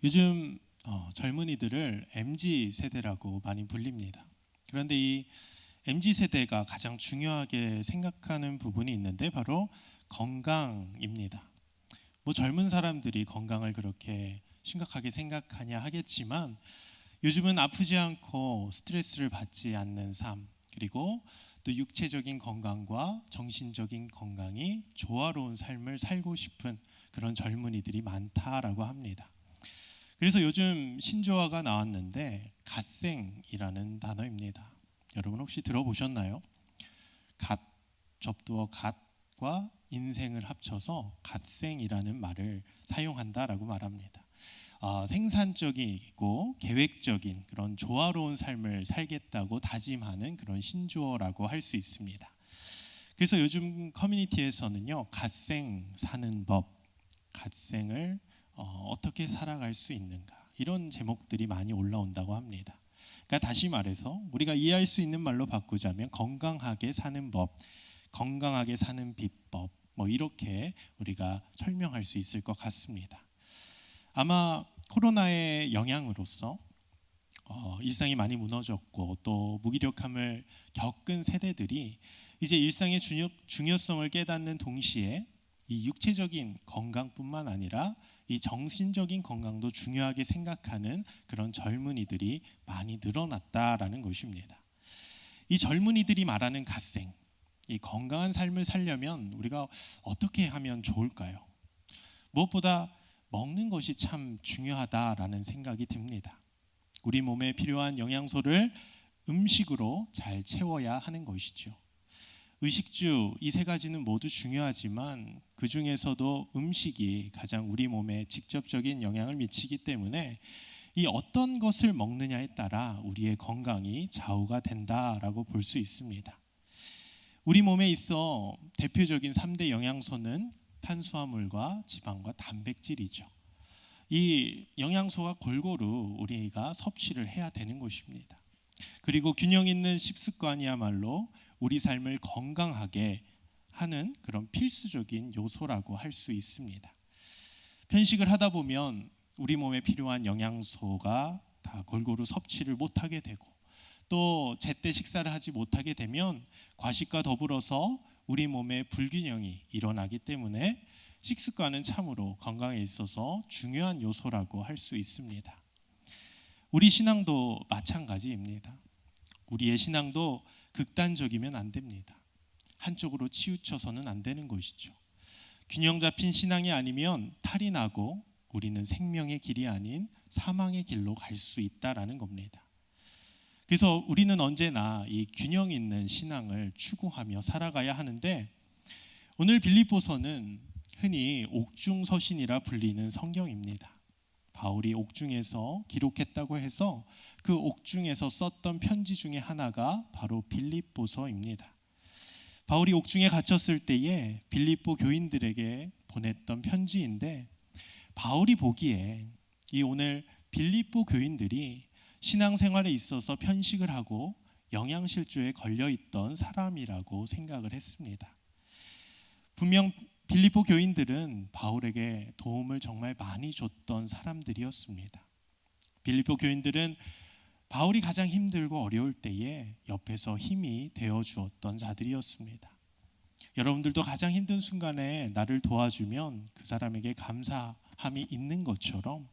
요즘 젊은이들을 MZ 세대라고 많이 불립니다. 그런데 이 MZ 세대가 가장 중요하게 생각하는 부분이 있는데 바로 건강입니다. 뭐 젊은 사람들이 건강을 그렇게 심각하게 생각하냐 하겠지만 요즘은 아프지 않고 스트레스를 받지 않는 삶, 그리고 또 육체적인 건강과 정신적인 건강이 조화로운 삶을 살고 싶은 그런 젊은이들이 많다라고 합니다. 그래서 요즘 신조어가 나왔는데 갓생이라는 단어입니다. 여러분 혹시 들어보셨나요? 갓, 접두어 갓과 인생을 합쳐서 갓생이라는 말을 사용한다라고 말합니다. 생산적이고 계획적인 그런 조화로운 삶을 살겠다고 다짐하는 그런 신조어라고 할 수 있습니다. 그래서 요즘 커뮤니티에서는요, 갓생 사는 법, 갓생을 어떻게 살아갈 수 있는가, 이런 제목들이 많이 올라온다고 합니다. 그러니까 다시 말해서 우리가 이해할 수 있는 말로 바꾸자면 건강하게 사는 법, 건강하게 사는 비법, 뭐 이렇게 우리가 설명할 수 있을 것 같습니다. 아마 코로나의 영향으로서 일상이 많이 무너졌고 또 무기력함을 겪은 세대들이 이제 일상의 중요성을 깨닫는 동시에 이 육체적인 건강뿐만 아니라 이 정신적인 건강도 중요하게 생각하는 그런 젊은이들이 많이 늘어났다라는 것입니다. 이 젊은이들이 말하는 갓생, 이 건강한 삶을 살려면 우리가 어떻게 하면 좋을까요? 무엇보다 먹는 것이 참 중요하다라는 생각이 듭니다. 우리 몸에 필요한 영양소를 음식으로 잘 채워야 하는 것이죠. 의식주 이 세 가지는 모두 중요하지만 그 중에서도 음식이 가장 우리 몸에 직접적인 영향을 미치기 때문에 이 어떤 것을 먹느냐에 따라 우리의 건강이 좌우가 된다라고 볼 수 있습니다. 우리 몸에 있어 대표적인 3대 영양소는 탄수화물과 지방과 단백질이죠. 이 영양소가 골고루 우리가 섭취를 해야 되는 것입니다. 그리고 균형 있는 식습관이야말로 우리 삶을 건강하게 하는 그런 필수적인 요소라고 할 수 있습니다. 편식을 하다 보면 우리 몸에 필요한 영양소가 다 골고루 섭취를 못하게 되고 또 제때 식사를 하지 못하게 되면 과식과 더불어서 우리 몸에 불균형이 일어나기 때문에 식습관은 참으로 건강에 있어서 중요한 요소라고 할 수 있습니다. 우리 신앙도 마찬가지입니다. 우리의 신앙도 극단적이면 안 됩니다. 한쪽으로 치우쳐서는 안 되는 것이죠. 균형 잡힌 신앙이 아니면 탈이 나고 우리는 생명의 길이 아닌 사망의 길로 갈 수 있다라는 겁니다. 그래서 우리는 언제나 이 균형 있는 신앙을 추구하며 살아가야 하는데 오늘 빌립보서는 흔히 옥중서신이라 불리는 성경입니다. 바울이 옥중에서 기록했다고 해서 그 옥중에서 썼던 편지 중에 하나가 바로 빌립보서입니다. 바울이 옥중에 갇혔을 때에 빌립보 교인들에게 보냈던 편지인데 바울이 보기에 이 오늘 빌립보 교인들이 신앙생활에 있어서 편식을 하고 영양실조에 걸려있던 사람이라고 생각을 했습니다. 분명 빌립보 교인들은 바울에게 도움을 정말 많이 줬던 사람들이었습니다. 빌립보 교인들은 바울이 가장 힘들고 어려울 때에 옆에서 힘이 되어 주었던 자들이었습니다. 여러분들도 가장 힘든 순간에 나를 도와주면 그 사람에게 감사함이 있는 것처럼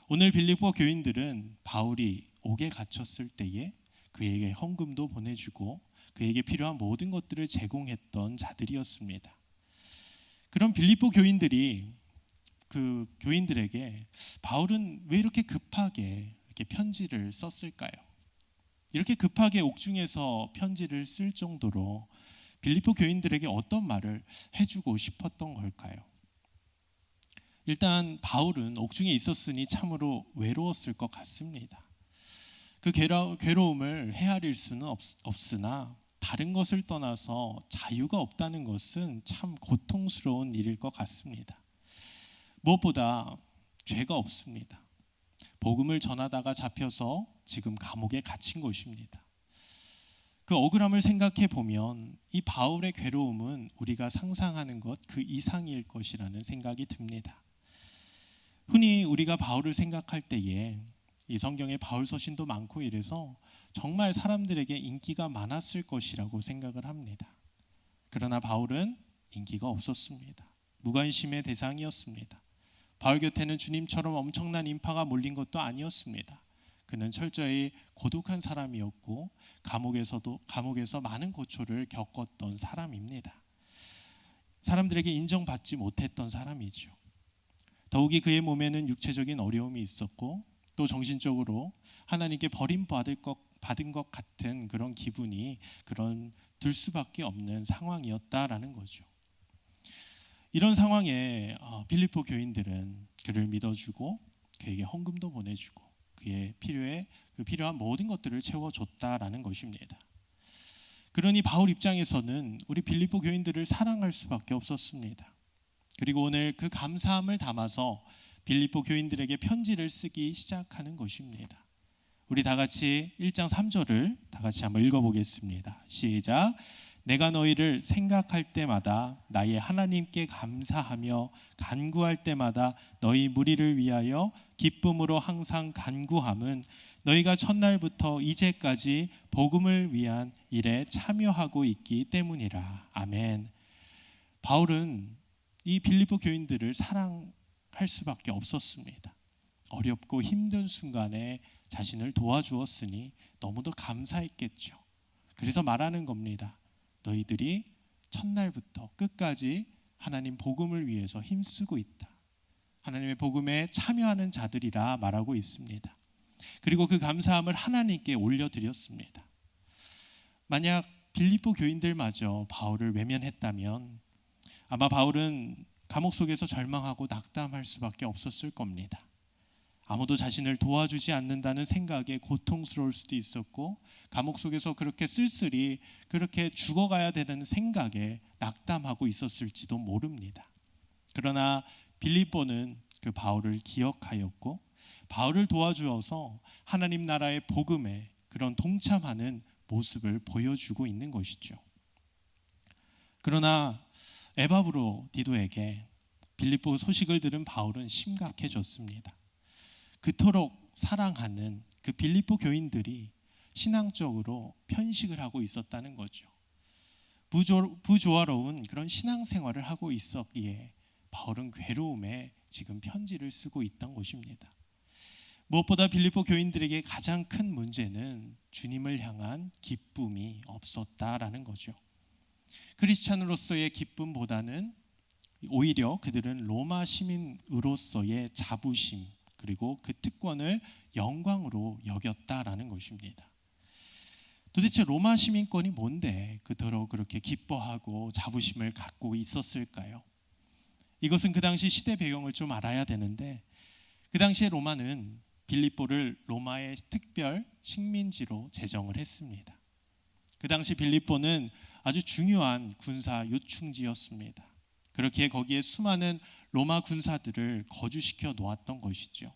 오늘 빌립보 교인들은 바울이 옥에 갇혔을 때에 그에게 헌금도 보내주고 그에게 필요한 모든 것들을 제공했던 자들이었습니다. 그런 빌립보 교인들이 그 교인들에게 바울은 왜 이렇게 급하게 이렇게 편지를 썼을까요? 이렇게 급하게 옥중에서 편지를 쓸 정도로 빌립보 교인들에게 어떤 말을 해주고 싶었던 걸까요? 일단 바울은 옥중에 있었으니 참으로 외로웠을 것 같습니다. 그 괴로움을 헤아릴 수는 없으나 다른 것을 떠나서 자유가 없다는 것은 참 고통스러운 일일 것 같습니다. 무엇보다 죄가 없습니다. 복음을 전하다가 잡혀서 지금 감옥에 갇힌 것입니다. 그 억울함을 생각해 보면 이 바울의 괴로움은 우리가 상상하는 것 그 이상일 것이라는 생각이 듭니다. 흔히 우리가 바울을 생각할 때에 이 성경에 바울 서신도 많고 이래서 정말 사람들에게 인기가 많았을 것이라고 생각을 합니다. 그러나 바울은 인기가 없었습니다. 무관심의 대상이었습니다. 바울 곁에는 주님처럼 엄청난 인파가 몰린 것도 아니었습니다. 그는 철저히 고독한 사람이었고 감옥에서 많은 고초를 겪었던 사람입니다. 사람들에게 인정받지 못했던 사람이죠. 더욱이 그의 몸에는 육체적인 어려움이 있었고 또 정신적으로 하나님께 버림받은 것 같은 그런 기분이 들 수밖에 없는 상황이었다라는 거죠. 이런 상황에 빌립보 교인들은 그를 믿어주고 그에게 헌금도 보내주고 그의 필요한 모든 것들을 채워줬다라는 것입니다. 그러니 바울 입장에서는 우리 빌립보 교인들을 사랑할 수밖에 없었습니다. 그리고 오늘 그 감사함을 담아서 빌립보 교인들에게 편지를 쓰기 시작하는 것입니다. 우리 다 같이 1장 3절을 다 같이 한번 읽어보겠습니다. 시작. 내가 너희를 생각할 때마다 나의 하나님께 감사하며 간구할 때마다 너희 무리를 위하여 기쁨으로 항상 간구함은 너희가 첫날부터 이제까지 복음을 위한 일에 참여하고 있기 때문이라. 아멘. 바울은 이 빌립보 교인들을 사랑할 수밖에 없었습니다. 어렵고 힘든 순간에 자신을 도와주었으니 너무도 감사했겠죠. 그래서 말하는 겁니다. 너희들이 첫날부터 끝까지 하나님 복음을 위해서 힘쓰고 있다. 하나님의 복음에 참여하는 자들이라 말하고 있습니다. 그리고 그 감사함을 하나님께 올려드렸습니다. 만약 빌립보 교인들마저 바울을 외면했다면 아마 바울은 감옥 속에서 절망하고 낙담할 수밖에 없었을 겁니다. 아무도 자신을 도와주지 않는다는 생각에 고통스러울 수도 있었고 감옥 속에서 그렇게 쓸쓸히 그렇게 죽어가야 되는 생각에 낙담하고 있었을지도 모릅니다. 그러나 빌립보는 그 바울을 기억하였고 바울을 도와주어서 하나님 나라의 복음에 그런 동참하는 모습을 보여주고 있는 것이죠. 그러나 에바브로 디도에게 빌립보 소식을 들은 바울은 심각해졌습니다. 그토록 사랑하는 그 빌립보 교인들이 신앙적으로 편식을 하고 있었다는 거죠. 부조화로운 그런 신앙생활을 하고 있었기에 바울은 괴로움에 지금 편지를 쓰고 있던 것입니다. 무엇보다 빌립보 교인들에게 가장 큰 문제는 주님을 향한 기쁨이 없었다라는 거죠. 크리스찬으로서의 기쁨보다는 오히려 그들은 로마 시민으로서의 자부심 그리고 그 특권을 영광으로 여겼다라는 것입니다. 도대체 로마 시민권이 뭔데 그토록 그렇게 기뻐하고 자부심을 갖고 있었을까요? 이것은 그 당시 시대 배경을 좀 알아야 되는데 그 당시에 로마는 빌립보를 로마의 특별 식민지로 제정을 했습니다. 그 당시 빌립보는 아주 중요한 군사 요충지였습니다. 그렇게 거기에 수많은 로마 군사들을 거주시켜 놓았던 것이죠.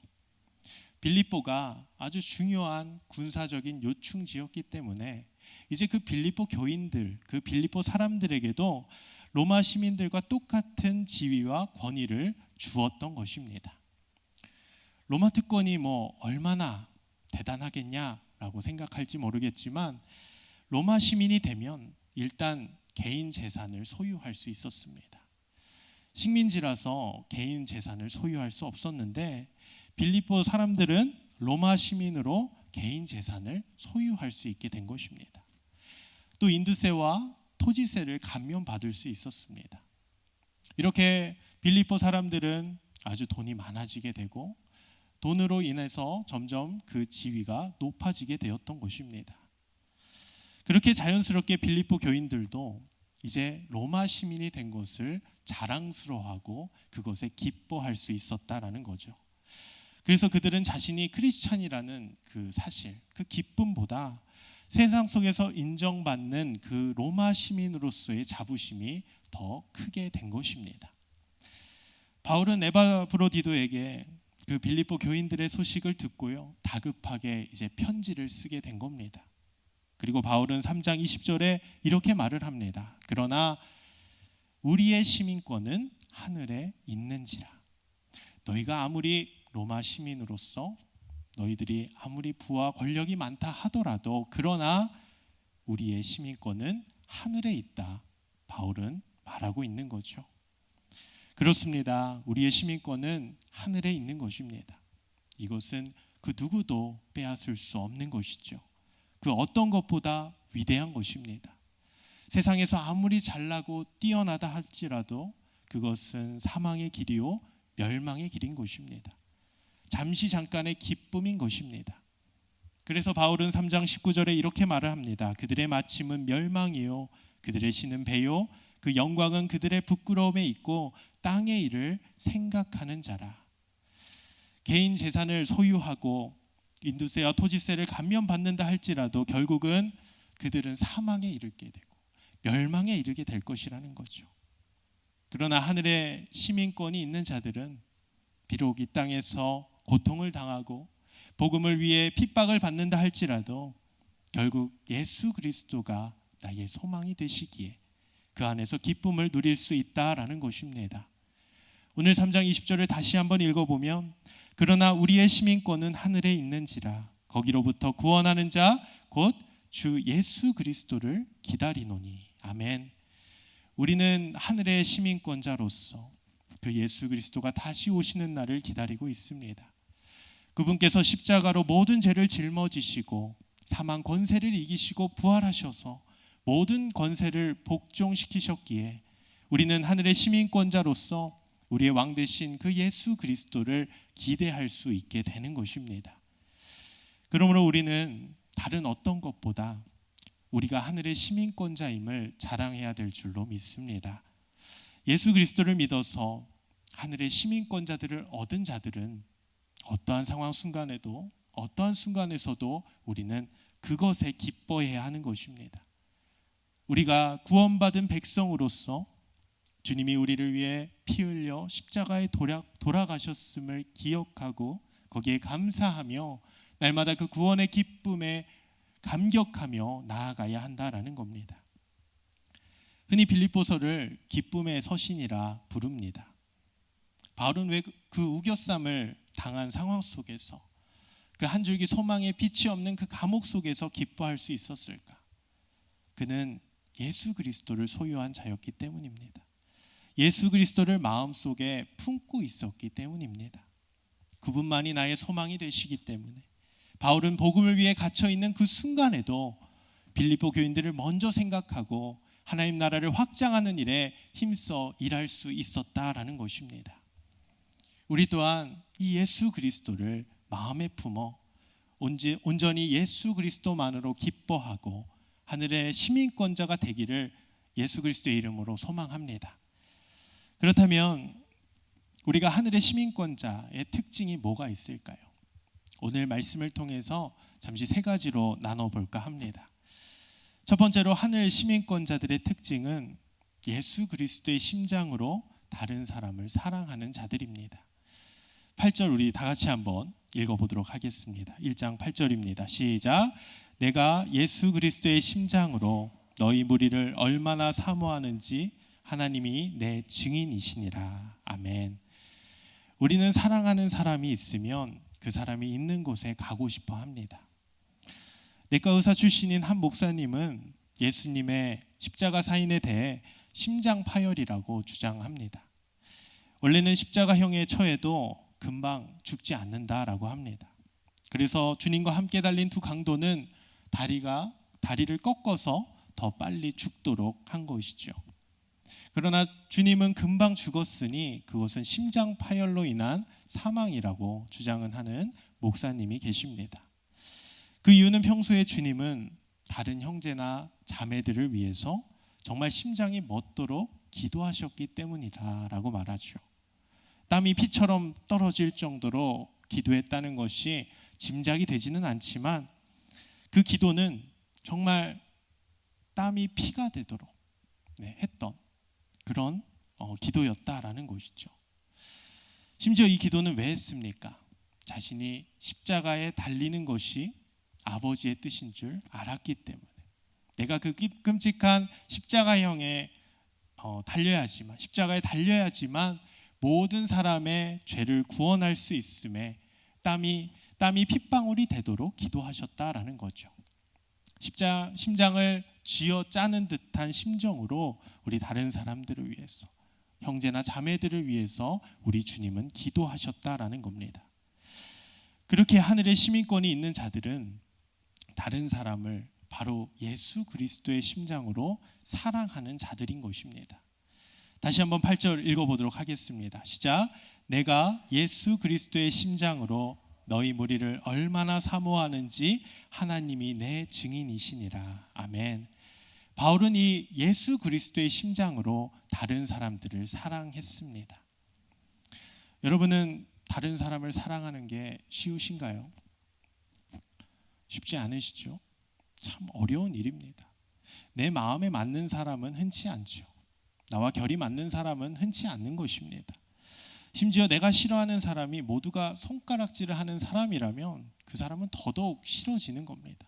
빌립보가 아주 중요한 군사적인 요충지였기 때문에 이제 그 빌립보 교인들, 그 빌립보 사람들에게도 로마 시민들과 똑같은 지위와 권위를 주었던 것입니다. 로마 특권이 얼마나 대단하겠냐라고 생각할지 모르겠지만 로마 시민이 되면 일단 개인 재산을 소유할 수 있었습니다. 식민지라서 개인 재산을 소유할 수 없었는데 빌립보 사람들은 로마 시민으로 개인 재산을 소유할 수 있게 된 것입니다. 또 인두세와 토지세를 감면받을 수 있었습니다. 이렇게 빌립보 사람들은 아주 돈이 많아지게 되고 돈으로 인해서 점점 그 지위가 높아지게 되었던 것입니다. 그렇게 자연스럽게 빌립보 교인들도 이제 로마 시민이 된 것을 자랑스러워하고 그것에 기뻐할 수 있었다라는 거죠. 그래서 그들은 자신이 크리스찬이라는 그 사실, 그 기쁨보다 세상 속에서 인정받는 그 로마 시민으로서의 자부심이 더 크게 된 것입니다. 바울은 에바브로디도에게 그 빌립보 교인들의 소식을 듣고요, 다급하게 이제 편지를 쓰게 된 겁니다. 그리고 바울은 3장 20절에 이렇게 말을 합니다. 그러나 우리의 시민권은 하늘에 있는지라. 너희가 아무리 로마 시민으로서 너희들이 아무리 부와 권력이 많다 하더라도 그러나 우리의 시민권은 하늘에 있다. 바울은 말하고 있는 거죠. 그렇습니다. 우리의 시민권은 하늘에 있는 것입니다. 이것은 그 누구도 빼앗을 수 없는 것이죠. 그 어떤 것보다 위대한 것입니다. 세상에서 아무리 잘나고 뛰어나다 할지라도 그것은 사망의 길이요 멸망의 길인 것입니다. 잠시 잠깐의 기쁨인 것입니다. 그래서 바울은 3장 19절에 이렇게 말을 합니다. 그들의 마침은 멸망이요 그들의 신은 배요 그 영광은 그들의 부끄러움에 있고 땅의 일을 생각하는 자라. 개인 재산을 소유하고 인두세와 토지세를 감면받는다 할지라도 결국은 그들은 사망에 이르게 되고 멸망에 이르게 될 것이라는 거죠. 그러나 하늘의 시민권이 있는 자들은 비록 이 땅에서 고통을 당하고 복음을 위해 핍박을 받는다 할지라도 결국 예수 그리스도가 나의 소망이 되시기에 그 안에서 기쁨을 누릴 수 있다라는 것입니다. 오늘 3장 20절을 다시 한번 읽어보면 그러나 우리의 시민권은 하늘에 있는지라 거기로부터 구원하는 자 곧 주 예수 그리스도를 기다리노니. 아멘. 우리는 하늘의 시민권자로서 그 예수 그리스도가 다시 오시는 날을 기다리고 있습니다. 그분께서 십자가로 모든 죄를 짊어지시고 사망 권세를 이기시고 부활하셔서 모든 권세를 복종시키셨기에 우리는 하늘의 시민권자로서 우리의 왕 되신 그 예수 그리스도를 기대할 수 있게 되는 것입니다. 그러므로 우리는 다른 어떤 것보다 우리가 하늘의 시민권자임을 자랑해야 될 줄로 믿습니다. 예수 그리스도를 믿어서 하늘의 시민권자들을 얻은 자들은 어떠한 상황 순간에도 어떠한 순간에서도 우리는 그것에 기뻐해야 하는 것입니다. 우리가 구원받은 백성으로서 주님이 우리를 위해 피 흘려 십자가에 돌아가셨음을 기억하고 거기에 감사하며 날마다 그 구원의 기쁨에 감격하며 나아가야 한다라는 겁니다. 흔히 빌립보서를 기쁨의 서신이라 부릅니다. 바울은 왜 그 우겨쌈을 당한 상황 속에서 그 한 줄기 소망의 빛이 없는 그 감옥 속에서 기뻐할 수 있었을까? 그는 예수 그리스도를 소유한 자였기 때문입니다. 예수 그리스도를 마음속에 품고 있었기 때문입니다. 그분만이 나의 소망이 되시기 때문에 바울은 복음을 위해 갇혀있는 그 순간에도 빌립보 교인들을 먼저 생각하고 하나님 나라를 확장하는 일에 힘써 일할 수 있었다라는 것입니다. 우리 또한 이 예수 그리스도를 마음에 품어 온전히 예수 그리스도만으로 기뻐하고 하늘의 시민권자가 되기를 예수 그리스도의 이름으로 소망합니다. 그렇다면 우리가 하늘의 시민권자의 특징이 뭐가 있을까요? 오늘 말씀을 통해서 잠시 세 가지로 나눠볼까 합니다. 첫 번째로 하늘 시민권자들의 특징은 예수 그리스도의 심장으로 다른 사람을 사랑하는 자들입니다. 8절 우리 다 같이 한번 읽어보도록 하겠습니다. 1장 8절입니다. 시작. 내가 예수 그리스도의 심장으로 너희 무리를 얼마나 사모하는지 하나님이 내 증인이시니라. 아멘. 우리는 사랑하는 사람이 있으면 그 사람이 있는 곳에 가고 싶어 합니다. 내과 의사 출신인 한 목사님은 예수님의 십자가 사인에 대해 심장 파열이라고 주장합니다. 원래는 십자가형에 처해도 금방 죽지 않는다라고 합니다. 그래서 주님과 함께 달린 두 강도는 다리를 꺾어서 더 빨리 죽도록 한 것이죠. 그러나 주님은 금방 죽었으니 그것은 심장 파열로 인한 사망이라고 주장은 하는 목사님이 계십니다. 그 이유는 평소에 주님은 다른 형제나 자매들을 위해서 정말 심장이 멎도록 기도하셨기 때문이라고 말하죠. 땀이 피처럼 떨어질 정도로 기도했다는 것이 짐작이 되지는 않지만 그 기도는 정말 땀이 피가 되도록 했던 그런 기도였다라는 것이죠. 심지어 이 기도는 왜 했습니까? 자신이 십자가에 달리는 것이 아버지의 뜻인 줄 알았기 때문에 내가 그 끔찍한 십자가형에 십자가에 달려야지만 모든 사람의 죄를 구원할 수 있음에 땀이 핏방울이 되도록 기도하셨다라는 거죠. 심장을 쥐어 짜는 듯한 심정으로 우리 다른 사람들을 위해서, 형제나 자매들을 위해서 우리 주님은 기도하셨다라는 겁니다. 그렇게 하늘의 시민권이 있는 자들은 다른 사람을 바로 예수 그리스도의 심장으로 사랑하는 자들인 것입니다. 다시 한번 8절 읽어보도록 하겠습니다. 시작. 내가 예수 그리스도의 심장으로 너희 무리를 얼마나 사모하는지 하나님이 내 증인이시니라. 아멘. 바울은 이 예수 그리스도의 심장으로 다른 사람들을 사랑했습니다. 여러분은 다른 사람을 사랑하는 게 쉬우신가요? 쉽지 않으시죠? 참 어려운 일입니다. 내 마음에 맞는 사람은 흔치 않죠. 나와 결이 맞는 사람은 흔치 않는 것입니다. 심지어 내가 싫어하는 사람이 모두가 손가락질을 하는 사람이라면 그 사람은 더더욱 싫어지는 겁니다.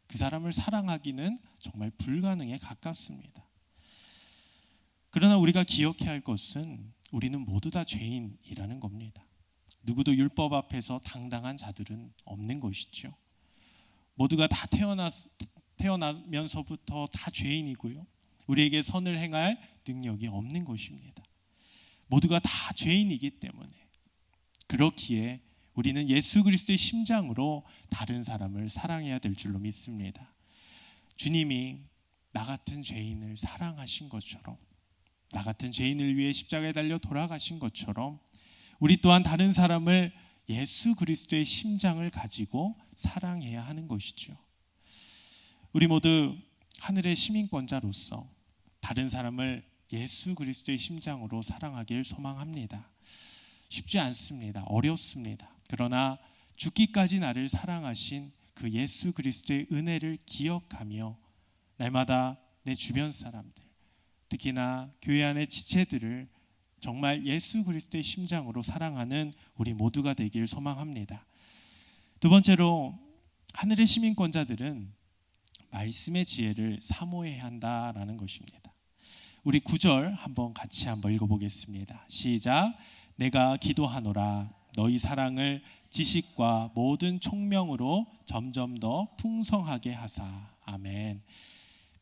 그 사람을 사랑하기는 정말 불가능에 가깝습니다. 그러나 우리가 기억해야 할 것은 우리는 모두 다 죄인이라는 겁니다. 누구도 율법 앞에서 당당한 자들은 없는 것이죠. 모두가 다 태어나면서부터 다 죄인이고요. 우리에게 선을 행할 능력이 없는 것입니다. 모두가 다 죄인이기 때문에 그렇기에 우리는 예수 그리스도의 심장으로 다른 사람을 사랑해야 될 줄로 믿습니다. 주님이 나 같은 죄인을 사랑하신 것처럼, 나 같은 죄인을 위해 십자가에 달려 돌아가신 것처럼 우리 또한 다른 사람을 예수 그리스도의 심장을 가지고 사랑해야 하는 것이죠. 우리 모두 하늘의 시민권자로서 다른 사람을 예수 그리스도의 심장으로 사랑하길 소망합니다. 쉽지 않습니다. 어렵습니다. 그러나 죽기까지 나를 사랑하신 그 예수 그리스도의 은혜를 기억하며 날마다 내 주변 사람들, 특히나 교회 안의 지체들을 정말 예수 그리스도의 심장으로 사랑하는 우리 모두가 되길 소망합니다. 두 번째로 하늘의 시민권자들은 말씀의 지혜를 사모해야 한다라는 것입니다. 우리 9절 같이 한번 읽어보겠습니다. 시작. 내가 기도하노라 너희 사랑을 지식과 모든 총명으로 점점 더 풍성하게 하사. 아멘.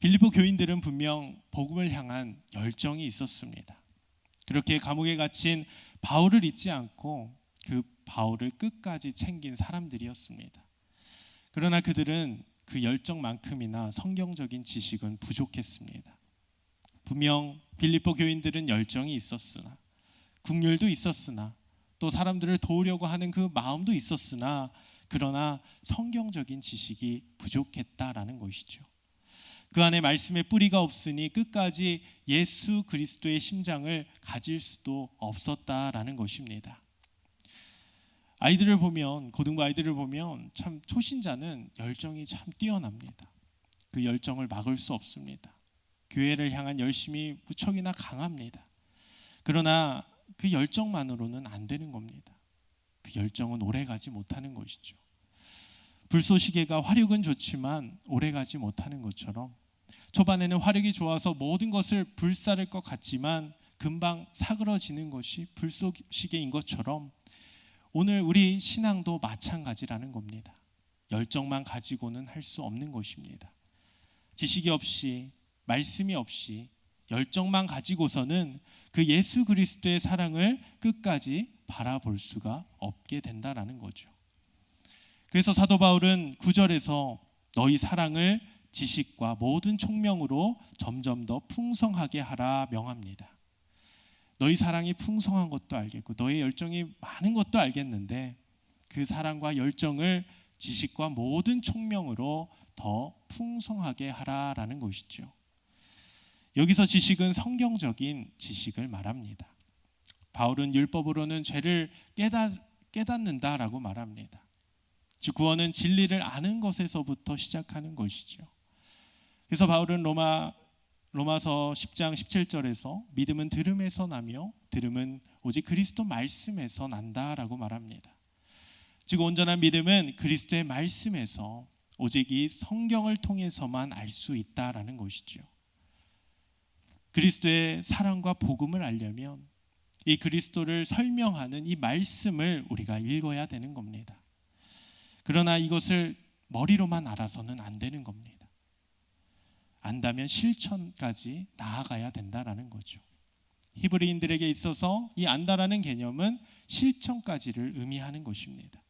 빌립보 교인들은 분명 복음을 향한 열정이 있었습니다. 그렇게 감옥에 갇힌 바울을 잊지 않고 그 바울을 끝까지 챙긴 사람들이었습니다. 그러나 그들은 그 열정만큼이나 성경적인 지식은 부족했습니다. 분명 빌립보 교인들은 열정이 있었으나, 국률도 있었으나, 또 사람들을 도우려고 하는 그 마음도 있었으나, 그러나 성경적인 지식이 부족했다라는 것이죠. 그 안에 말씀의 뿌리가 없으니 끝까지 예수 그리스도의 심장을 가질 수도 없었다라는 것입니다. 아이들을 보면, 고등부 아이들을 보면 참 초신자는 열정이 참 뛰어납니다. 그 열정을 막을 수 없습니다. 교회를 향한 열심이 무척이나 강합니다. 그러나 그 열정만으로는 안 되는 겁니다. 그 열정은 오래가지 못하는 것이죠. 불쏘시개가 화력은 좋지만 오래가지 못하는 것처럼 초반에는 화력이 좋아서 모든 것을 불사를 것 같지만 금방 사그러지는 것이 불쏘시개인 것처럼 오늘 우리 신앙도 마찬가지라는 겁니다. 열정만 가지고는 할 수 없는 것입니다. 지식이 없이, 말씀이 없이 열정만 가지고서는 그 예수 그리스도의 사랑을 끝까지 바라볼 수가 없게 된다라는 거죠. 그래서 사도 바울은 9절에서 너희 사랑을 지식과 모든 총명으로 점점 더 풍성하게 하라 명합니다. 너희 사랑이 풍성한 것도 알겠고 너의 열정이 많은 것도 알겠는데 그 사랑과 열정을 지식과 모든 총명으로 더 풍성하게 하라라는 것이죠. 여기서 지식은 성경적인 지식을 말합니다. 바울은 율법으로는 죄를 깨닫는다라고 말합니다. 즉 구원은 진리를 아는 것에서부터 시작하는 것이죠. 그래서 바울은 로마서 10장 17절에서 믿음은 들음에서 나며 들음은 오직 그리스도 말씀에서 난다라고 말합니다. 즉 온전한 믿음은 그리스도의 말씀에서 오직 이 성경을 통해서만 알 수 있다라는 것이죠. 그리스도의 사랑과 복음을 알려면 이 그리스도를 설명하는 이 말씀을 우리가 읽어야 되는 겁니다. 그러나 이것을 머리로만 알아서는 안 되는 겁니다. 안다면 실천까지 나아가야 된다라는 거죠. 히브리인들에게 있어서 이 안다라는 개념은 실천까지를 의미하는 것입니다.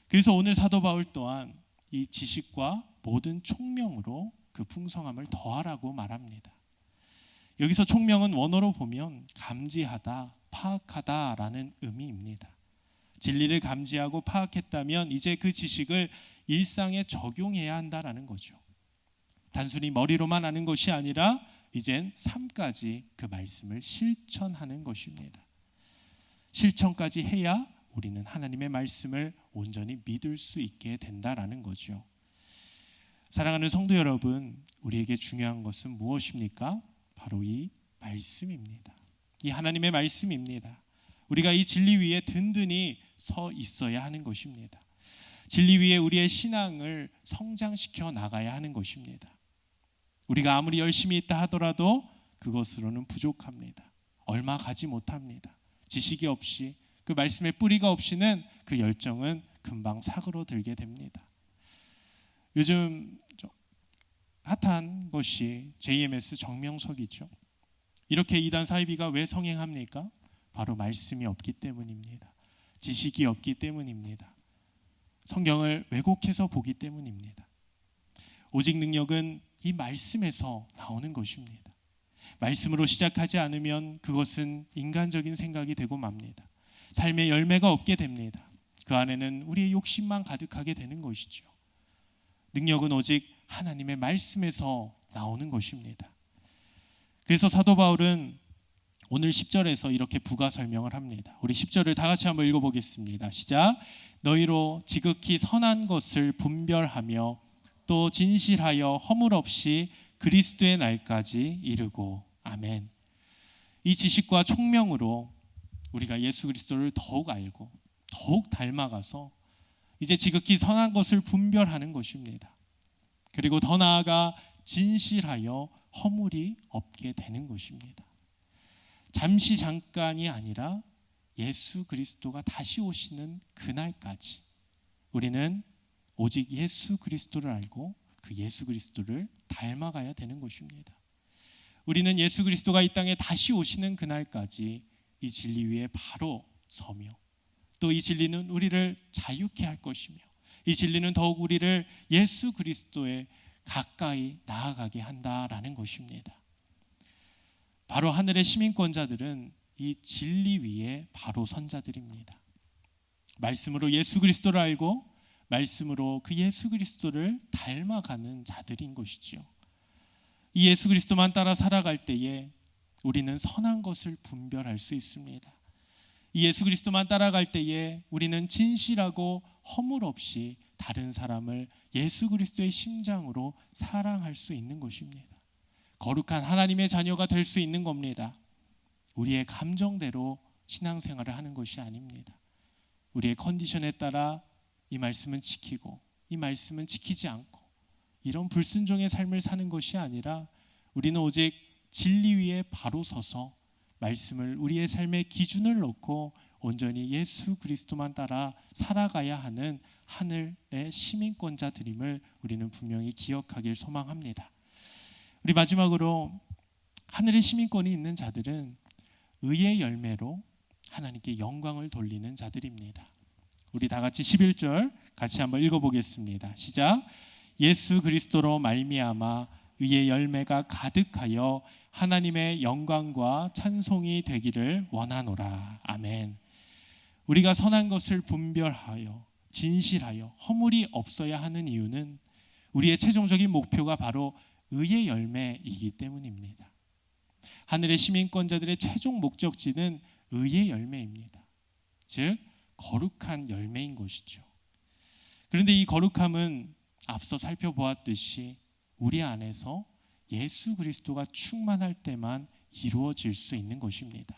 그래서 오늘 사도 바울 또한 이 지식과 모든 총명으로 그 풍성함을 더하라고 말합니다. 여기서 총명은 원어로 보면 감지하다, 파악하다라는 의미입니다. 진리를 감지하고 파악했다면 이제 그 지식을 일상에 적용해야 한다라는 거죠. 단순히 머리로만 아는 것이 아니라 이젠 삶까지 그 말씀을 실천하는 것입니다. 실천까지 해야 우리는 하나님의 말씀을 온전히 믿을 수 있게 된다라는 거죠. 사랑하는 성도 여러분, 우리에게 중요한 것은 무엇입니까? 바로 이 말씀입니다. 이 하나님의 말씀입니다. 우리가 이 진리 위에 든든히 서 있어야 하는 것입니다. 진리 위에 우리의 신앙을 성장시켜 나가야 하는 것입니다. 우리가 아무리 열심히 있다 하더라도 그것으로는 부족합니다. 얼마 가지 못합니다. 지식이 없이, 그 말씀의 뿌리가 없이는 그 열정은 금방 사그러들게 됩니다. 요즘 핫한 것이 JMS 정명석이죠. 이렇게 이단 사이비가 왜 성행합니까? 바로 말씀이 없기 때문입니다. 지식이 없기 때문입니다. 성경을 왜곡해서 보기 때문입니다. 오직 능력은 이 말씀에서 나오는 것입니다. 말씀으로 시작하지 않으면 그것은 인간적인 생각이 되고 맙니다. 삶의 열매가 없게 됩니다. 그 안에는 우리의 욕심만 가득하게 되는 것이죠. 능력은 오직 하나님의 말씀에서 나오는 것입니다. 그래서 사도 바울은 오늘 10절에서 이렇게 부가 설명을 합니다. 우리 10절을 다 같이 한번 읽어보겠습니다. 시작. 너희로 지극히 선한 것을 분별하며 또 진실하여 허물 없이 그리스도의 날까지 이르고. 아멘. 이 지식과 총명으로 우리가 예수 그리스도를 더욱 알고 더욱 닮아가서 이제 지극히 선한 것을 분별하는 것입니다. 그리고 더 나아가 진실하여 허물이 없게 되는 것입니다. 잠시 잠깐이 아니라 예수 그리스도가 다시 오시는 그날까지 우리는 오직 예수 그리스도를 알고 그 예수 그리스도를 닮아가야 되는 것입니다. 우리는 예수 그리스도가 이 땅에 다시 오시는 그날까지 이 진리 위에 바로 서며 또 이 진리는 우리를 자유케 할 것이며 이 진리는 더욱 우리를 예수 그리스도에 가까이 나아가게 한다라는 것입니다. 바로 하늘의 시민권자들은 이 진리 위에 바로 선자들입니다. 말씀으로 예수 그리스도를 알고 말씀으로 그 예수 그리스도를 닮아가는 자들인 것이지요. 이 예수 그리스도만 따라 살아갈 때에 우리는 선한 것을 분별할 수 있습니다. 이 예수 그리스도만 따라갈 때에 우리는 진실하고 허물 없이 다른 사람을 예수 그리스도의 심장으로 사랑할 수 있는 것입니다. 거룩한 하나님의 자녀가 될 수 있는 겁니다. 우리의 감정대로 신앙생활을 하는 것이 아닙니다. 우리의 컨디션에 따라 이 말씀은 지키고 이 말씀은 지키지 않고 이런 불순종의 삶을 사는 것이 아니라 우리는 오직 진리 위에 바로 서서 말씀을 우리의 삶의 기준을 놓고 온전히 예수 그리스도만 따라 살아가야 하는 하늘의 시민권자들임을 우리는 분명히 기억하길 소망합니다. 우리 마지막으로 하늘의 시민권이 있는 자들은 의의 열매로 하나님께 영광을 돌리는 자들입니다. 우리 다 같이 11절 같이 한번 읽어보겠습니다. 시작. 예수 그리스도로 말미암아 의의 열매가 가득하여 하나님의 영광과 찬송이 되기를 원하노라. 아멘. 우리가 선한 것을 분별하여 진실하여 허물이 없어야 하는 이유는 우리의 최종적인 목표가 바로 의의 열매이기 때문입니다. 하늘의 시민권자들의 최종 목적지는 의의 열매입니다. 즉 거룩한 열매인 것이죠. 그런데 이 거룩함은 앞서 살펴보았듯이 우리 안에서 예수 그리스도가 충만할 때만 이루어질 수 있는 것입니다.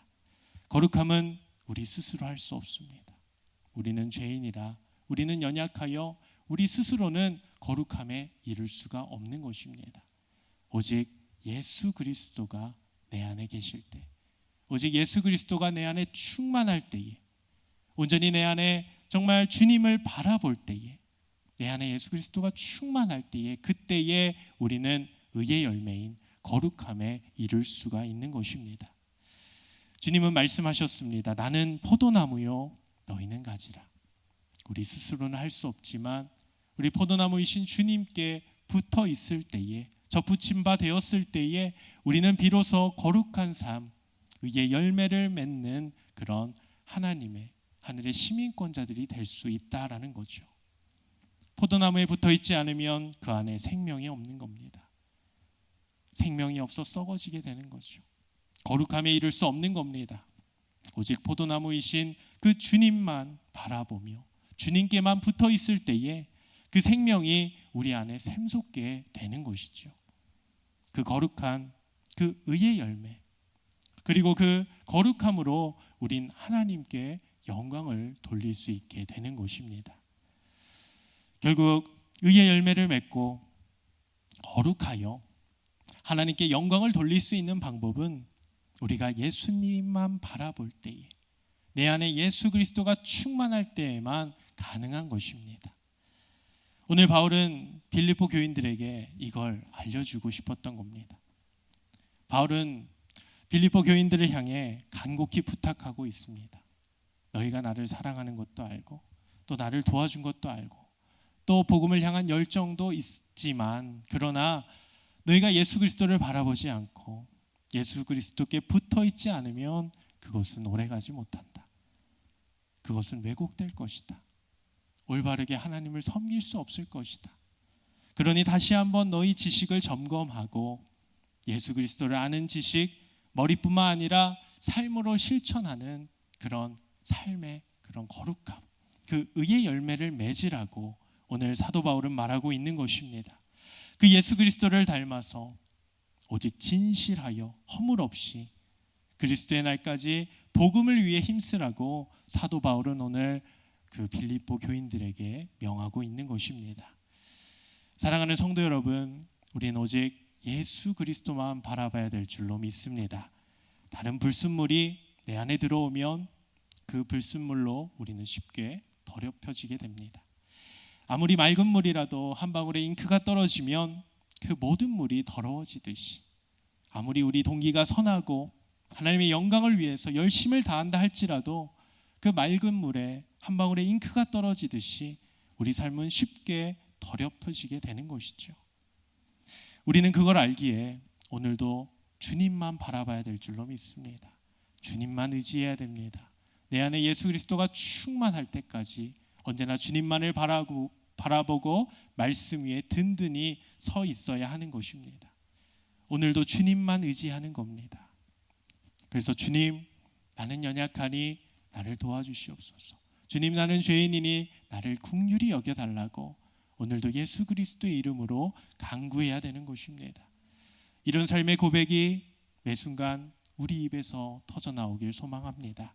거룩함은 우리 스스로 할 수 없습니다. 우리는 죄인이라 우리는 연약하여 우리 스스로는 거룩함에 이를 수가 없는 것입니다. 오직 예수 그리스도가 내 안에 계실 때 오직 예수 그리스도가 내 안에 충만할 때에, 온전히 내 안에 정말 주님을 바라볼 때에, 내 안에 예수 그리스도가 충만할 때에, 그때에 우리는 의의 열매인 거룩함에 이를 수가 있는 것입니다. 주님은 말씀하셨습니다. 나는 포도나무요, 너희는 가지라. 우리 스스로는 할 수 없지만 우리 포도나무이신 주님께 붙어 있을 때에, 접붙임 바 되었을 때에 우리는 비로소 거룩한 삶, 의의 열매를 맺는 그런 하나님의 하늘의 시민권자들이 될 수 있다라는 거죠. 포도나무에 붙어 있지 않으면 그 안에 생명이 없는 겁니다. 생명이 없어 썩어지게 되는 거죠. 거룩함에 이를 수 없는 겁니다. 오직 포도나무이신 그 주님만 바라보며 주님께만 붙어 있을 때에 그 생명이 우리 안에 샘솟게 되는 것이죠. 그 거룩한 그 의의 열매, 그리고 그 거룩함으로 우린 하나님께 영광을 돌릴 수 있게 되는 것입니다. 결국 의의 열매를 맺고 거룩하여 하나님께 영광을 돌릴 수 있는 방법은 우리가 예수님만 바라볼 때에, 내 안에 예수 그리스도가 충만할 때에만 가능한 것입니다. 오늘 바울은 빌립보 교인들에게 이걸 알려주고 싶었던 겁니다. 바울은 빌립보 교인들을 향해 간곡히 부탁하고 있습니다. 너희가 나를 사랑하는 것도 알고 또 나를 도와준 것도 알고 또 복음을 향한 열정도 있지만, 그러나 너희가 예수 그리스도를 바라보지 않고 예수 그리스도께 붙어 있지 않으면 그것은 오래가지 못한다. 그것은 왜곡될 것이다. 올바르게 하나님을 섬길 수 없을 것이다. 그러니 다시 한번 너희 지식을 점검하고 예수 그리스도를 아는 지식, 머리뿐만 아니라 삶으로 실천하는 그런 삶의 그런 거룩함, 그 의의 열매를 맺으라고 오늘 사도 바울은 말하고 있는 것입니다. 그 예수 그리스도를 닮아서 오직 진실하여 허물 없이 그리스도의 날까지 복음을 위해 힘쓰라고 사도 바울은 오늘 그 빌립보 교인들에게 명하고 있는 것입니다. 사랑하는 성도 여러분, 우리는 오직 예수 그리스도만 바라봐야 될 줄로 믿습니다. 다른 불순물이 내 안에 들어오면 그 불순물로 우리는 쉽게 더럽혀지게 됩니다. 아무리 맑은 물이라도 한 방울의 잉크가 떨어지면 그 모든 물이 더러워지듯이, 아무리 우리 동기가 선하고 하나님의 영광을 위해서 열심을 다한다 할지라도 그 맑은 물에 한 방울의 잉크가 떨어지듯이 우리 삶은 쉽게 더럽혀지게 되는 것이죠. 우리는 그걸 알기에 오늘도 주님만 바라봐야 될 줄로 믿습니다. 주님만 의지해야 됩니다. 내 안에 예수 그리스도가 충만할 때까지 언제나 주님만을 바라보고 말씀 위에 든든히 서 있어야 하는 것입니다. 오늘도 주님만 의지하는 겁니다. 그래서 주님, 나는 연약하니 나를 도와주시옵소서. 주님, 나는 죄인이니 나를 긍휼히 여겨달라고 오늘도 예수 그리스도의 이름으로 간구해야 되는 것입니다. 이런 삶의 고백이 매순간 우리 입에서 터져나오길 소망합니다.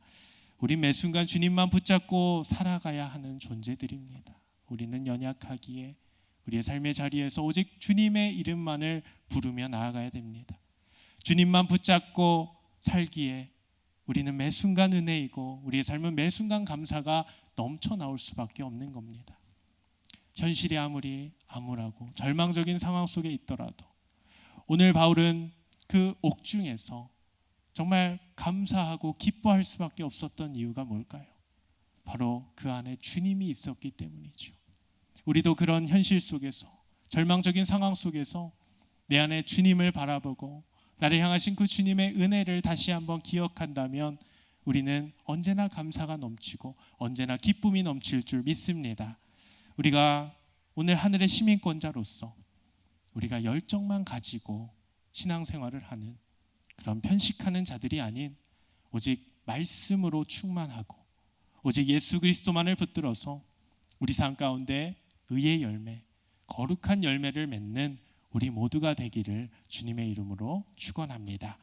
우리 매순간 주님만 붙잡고 살아가야 하는 존재들입니다. 우리는 연약하기에 우리의 삶의 자리에서 오직 주님의 이름만을 부르며 나아가야 됩니다. 주님만 붙잡고 살기에 우리는 매순간 은혜이고 우리의 삶은 매순간 감사가 넘쳐나올 수밖에 없는 겁니다. 현실이 아무리 암울하고 절망적인 상황 속에 있더라도 오늘 바울은 그 옥중에서 정말 감사하고 기뻐할 수밖에 없었던 이유가 뭘까요? 바로 그 안에 주님이 있었기 때문이죠. 우리도 그런 현실 속에서, 절망적인 상황 속에서 내 안에 주님을 바라보고 나를 향하신 그 주님의 은혜를 다시 한번 기억한다면 우리는 언제나 감사가 넘치고 언제나 기쁨이 넘칠 줄 믿습니다. 우리가 오늘 하늘의 시민권자로서 우리가 열정만 가지고 신앙생활을 하는 그런 편식하는 자들이 아닌 오직 말씀으로 충만하고 오직 예수 그리스도만을 붙들어서 우리 삶 가운데 의의 열매, 거룩한 열매를 맺는 우리 모두가 되기를 주님의 이름으로 축원합니다.